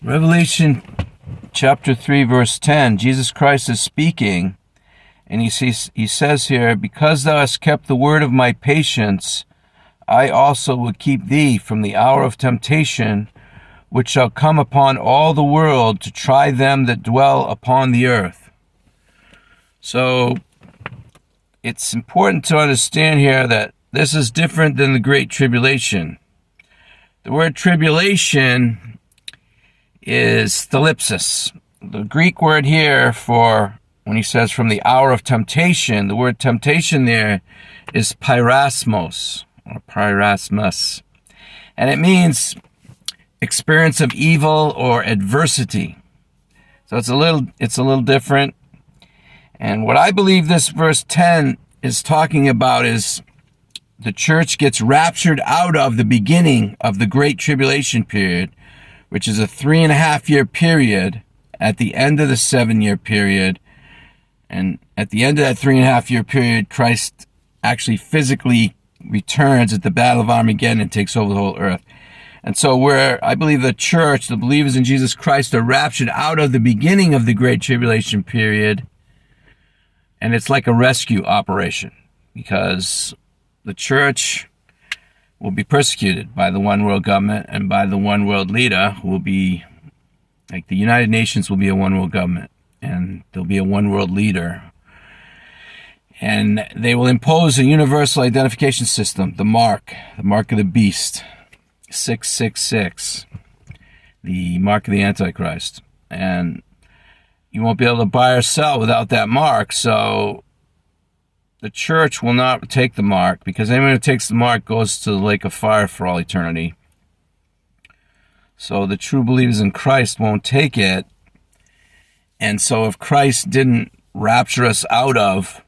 Revelation chapter 3, verse 10, Jesus Christ is speaking, and he says here, "Because thou hast kept the word of my patience, I also will keep thee from the hour of temptation, which shall come upon all the world to try them that dwell upon the earth." So it's important to understand here that this is different than the Great Tribulation. The word tribulation is thalipsis. The Greek word here for when he says from the hour of temptation, the word temptation there is pyrasmos or pyrasmus. And it means experience of evil or adversity. So it's a little different. And what I believe this verse 10 is talking about is the church gets raptured out of the beginning of the Great Tribulation period, which is a 3.5-year period at the end of the 7-year period. And at the end of that 3.5-year period, Christ actually physically returns at the Battle of Armageddon and takes over the whole earth. And so where I believe the church, the believers in Jesus Christ, are raptured out of the beginning of the Great Tribulation period, and it's like a rescue operation, because the church will be persecuted by the one world government and by the one world leader, who will be, like the United Nations will be a one world government, and there'll be a one world leader. And they will impose a universal identification system, the mark of the beast, 666, the mark of the Antichrist. And you won't be able to buy or sell without that mark. So the church will not take the mark, because anyone who takes the mark goes to the lake of fire for all eternity. So the true believers in Christ won't take it. And so if Christ didn't rapture us out of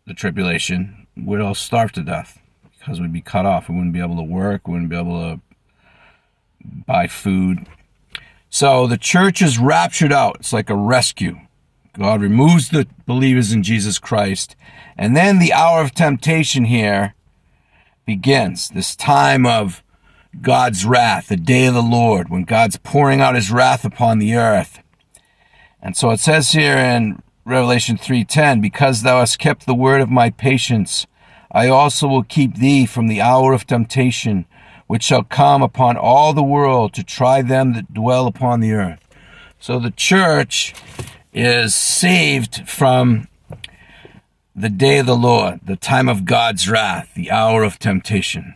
the tribulation, we'd all starve to death, because we'd be cut off. We wouldn't be able to work. We wouldn't be able to buy food. So the church is raptured out. It's like a rescue. God removes the believers in Jesus Christ. And then the hour of temptation here begins. This time of God's wrath, the day of the Lord, when God's pouring out his wrath upon the earth. And so it says here in Revelation 3:10, "Because thou hast kept the word of my patience, I also will keep thee from the hour of temptation, which shall come upon all the world to try them that dwell upon the earth." So the church is saved from the day of the Lord, the time of God's wrath, the hour of temptation.